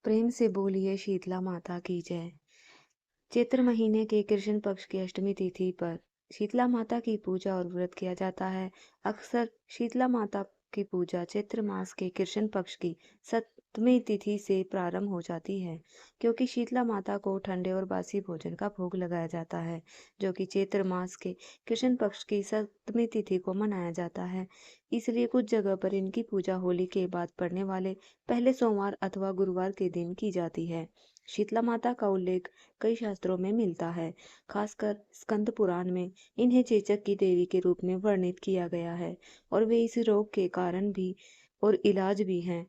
प्रेम से बोलिए शीतला माता की जय। चैत्र महीने के कृष्ण पक्ष की अष्टमी तिथि पर शीतला माता की पूजा और व्रत किया जाता है। अक्सर शीतला माता की पूजा चैत्र मास के कृष्ण पक्ष की सप्तमी तिथि से प्रारंभ हो जाती है, क्योंकि शीतला माता को ठंडे और बासी भोजन का भोग लगाया जाता है, जो कि चैत्र मास के कृष्ण पक्ष की सप्तमी तिथि को मनाया जाता है। इसलिए कुछ जगह पर इनकी पूजा होली के बाद पड़ने वाले पहले सोमवार अथवा गुरुवार के दिन की जाती है। शीतला माता का उल्लेख कई शास्त्रों में मिलता है, खासकर स्कंद पुराण में इन्हें चेचक की देवी के रूप में वर्णित किया गया है और वे इस रोग के कारण भी और इलाज भी हैं।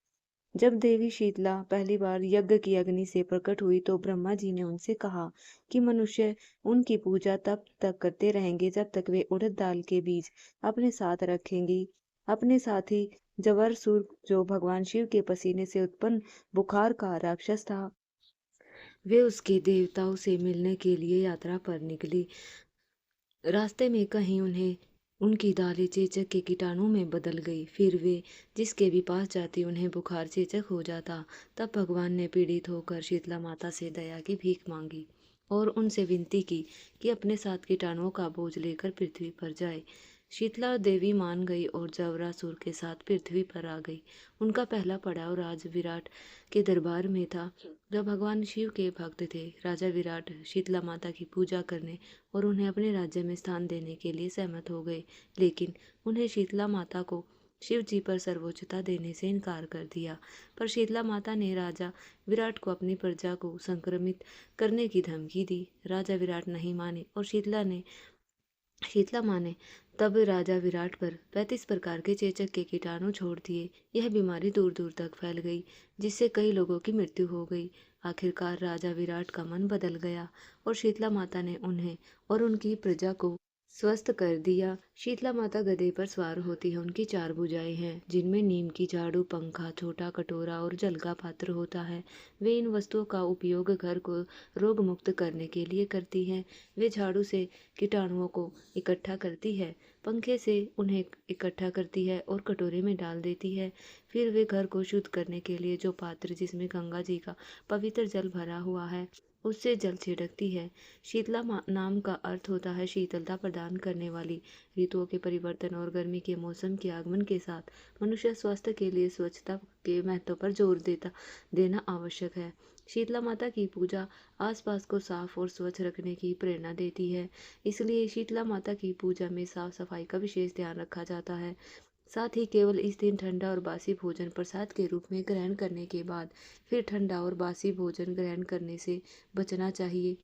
जब देवी शीतला पहली बार यज्ञ की अग्नि से प्रकट हुई तो ब्रह्मा जी ने उनसे कहा कि मनुष्य उनकी पूजा तब तक करते रहेंगे जब तक वे उड़द दाल के बीज अपने साथ रखेंगी। अपने साथ ही जवरसूर, जो भगवान शिव के पसीने से उत्पन्न बुखार का राक्षस था, वे उसके देवताओं से मिलने के लिए यात्रा पर निकली। रास्ते में कहीं उन्हें उनकी दालें चेचक के कीटाणु में बदल गई। फिर वे जिसके भी पास जाती उन्हें बुखार चेचक हो जाता। तब भगवान ने पीड़ित होकर शीतला माता से दया की भीख मांगी और उनसे विनती की कि अपने साथ कीटाणुओं का बोझ लेकर पृथ्वी पर जाए। शीतला देवी मान गई और जवरासुर के साथ पृथ्वी पर आ गई। उनका पहला पड़ाव राज विराट के दरबार में था। जब भगवान शिव के भक्त थे, राजा विराट शीतला माता की पूजा करने और उन्हें अपने राज्य में स्थान देने के लिए सहमत हो गए, लेकिन उन्हें शीतला माता को शिव जी पर सर्वोच्चता देने से इनकार कर दिया। पर शीतला माता ने राजा विराट को अपनी प्रजा को संक्रमित करने की धमकी दी। राजा विराट नहीं माने और शीतला माँ ने तब राजा विराट पर 35 प्रकार के चेचक के कीटाणु छोड़ दिए। यह बीमारी दूर दूर तक फैल गई, जिससे कई लोगों की मृत्यु हो गई। आखिरकार राजा विराट का मन बदल गया और शीतला माता ने उन्हें और उनकी प्रजा को स्वस्थ कर दिया। शीतला माता गधे पर सवार होती है। उनकी 4 भुजाएं हैं, जिनमें नीम की झाड़ू, पंखा, छोटा कटोरा और जल का पात्र होता है। वे इन वस्तुओं का उपयोग घर को रोग मुक्त करने के लिए करती हैं। वे झाड़ू से कीटाणुओं को इकट्ठा करती है, पंखे से उन्हें इकट्ठा करती है और कटोरे में डाल देती है। फिर वे घर को शुद्ध करने के लिए जो पात्र जिसमें गंगा जी का पवित्र जल भरा हुआ है, उससे जल छिड़कती है। शीतला नाम का अर्थ होता है शीतलता प्रदान करने वाली। ऋतुओं के परिवर्तन और गर्मी के मौसम के आगमन के साथ मनुष्य स्वास्थ्य के लिए स्वच्छता के महत्व पर जोर देना आवश्यक है। शीतला माता की पूजा आसपास को साफ और स्वच्छ रखने की प्रेरणा देती है। इसलिए शीतला माता की पूजा में साफ सफाई का विशेष ध्यान रखा जाता है। साथ ही केवल इस दिन ठंडा और बासी भोजन प्रसाद के रूप में ग्रहण करने के बाद फिर ठंडा और बासी भोजन ग्रहण करने से बचना चाहिए।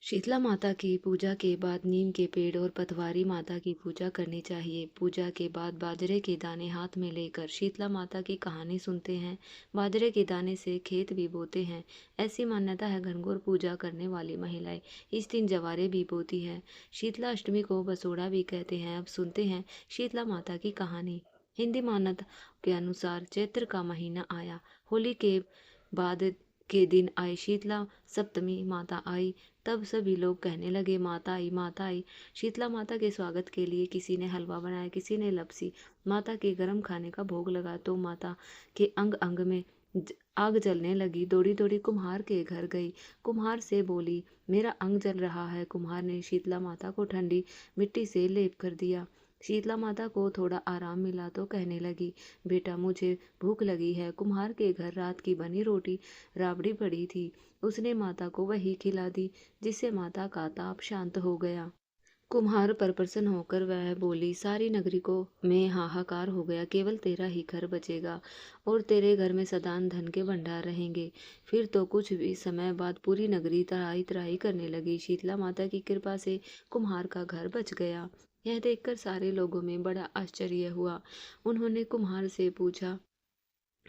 शीतला माता की पूजा के बाद नीम के पेड़ और पतवारी माता की पूजा करनी चाहिए। पूजा के बाद बाजरे के दाने हाथ में लेकर शीतला माता की कहानी सुनते हैं। बाजरे के दाने से खेत भी बोते हैं। ऐसी मान्यता है, घनघोर पूजा करने वाली महिलाएं इस दिन जवारे भी बोती हैं। शीतला अष्टमी को बसोड़ा भी कहते हैं। अब सुनते हैं शीतला माता की कहानी। हिंदी मान्यता के अनुसार चैत्र का महीना आया, होली के बाद के दिन आई शीतला सप्तमी, माता आई। तब सभी लोग कहने लगे, माता आई, माता आई। शीतला माता के स्वागत के लिए किसी ने हलवा बनाया, किसी ने लपसी। माता के गर्म खाने का भोग लगा तो माता के अंग अंग में आग जलने लगी। दौड़ी दौड़ी कुम्हार के घर गई। कुम्हार से बोली, मेरा अंग जल रहा है। कुम्हार ने शीतला माता को ठंडी मिट्टी से लेप कर दिया। शीतला माता को थोड़ा आराम मिला तो कहने लगी, बेटा मुझे भूख लगी है। कुम्हार के घर रात की बनी रोटी राबड़ी पड़ी थी। उसने माता को वही खिला दी, जिससे माता का ताप शांत हो गया। कुम्हार पर प्रसन्न होकर वह बोली, सारी नगरी को में हाहाकार हो गया, केवल तेरा ही घर बचेगा और तेरे घर में सदान धन के भंडार रहेंगे। फिर तो कुछ भी समय बाद पूरी नगरी तराई तराई करने लगी। शीतला माता की कृपा से कुम्हार का घर बच गया। यह देखकर सारे लोगों में बड़ा आश्चर्य हुआ। उन्होंने कुम्हार से पूछा,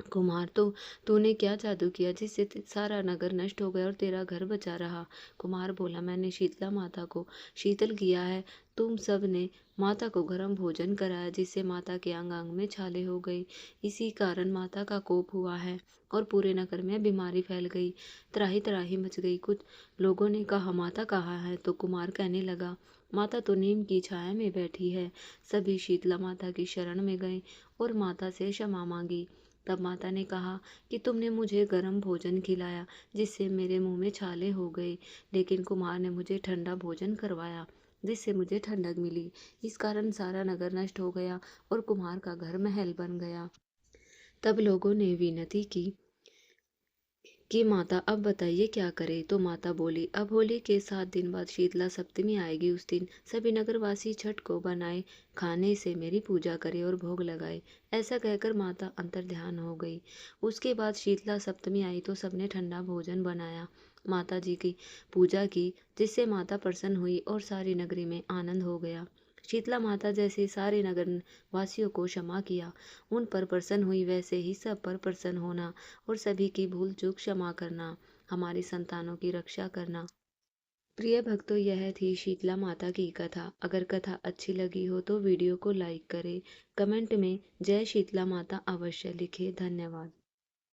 कुम्हार, तो तूने क्या जादू किया जिससे सारा नगर नष्ट हो गया और तेरा घर बचा रहा? कुम्हार बोला, मैंने शीतला माता को शीतल किया है। तुम सब ने माता को गर्म भोजन कराया, जिससे माता के अंग अंग में छाले हो गई। इसी कारण माता का कोप हुआ है और पूरे नगर में बीमारी फैल गई। त्राही त्राही मच गई। कुछ लोगों ने कहा, माता कहाँ है? तो कुमार कहने लगा, माता तो नीम की छाया में बैठी है। सभी शीतला माता की शरण में गए और माता से क्षमा मांगी। तब माता ने कहा कि तुमने मुझे गर्म भोजन खिलाया जिससे मेरे मुंह में छाले हो गए, लेकिन कुम्हार ने मुझे ठंडा भोजन करवाया जिससे मुझे ठंडक मिली। इस कारण सारा नगर नष्ट हो गया और कुम्हार का घर महल बन गया। तब लोगों ने विनती की कि माता अब बताइए क्या करें। तो माता बोली, अब होली के 7 दिन बाद शीतला सप्तमी आएगी। उस दिन सभी नगरवासी छठ को बनाए खाने से मेरी पूजा करे और भोग लगाए। ऐसा कहकर माता अंतर्ध्यान हो गई। उसके बाद शीतला सप्तमी आई तो सबने ठंडा भोजन बनाया, माता जी की पूजा की, जिससे माता प्रसन्न हुई और सारी नगरी में आनंद हो गया। शीतला माता जैसे सारे नगर वासियों को क्षमा किया, उन पर प्रसन्न हुई, वैसे ही सब पर प्रसन्न होना और सभी की भूल चूक क्षमा करना, हमारी संतानों की रक्षा करना। प्रिय भक्तों, यह थी शीतला माता की कथा। अगर कथा अच्छी लगी हो तो वीडियो को लाइक करें, कमेंट में जय शीतला माता अवश्य लिखें। धन्यवाद।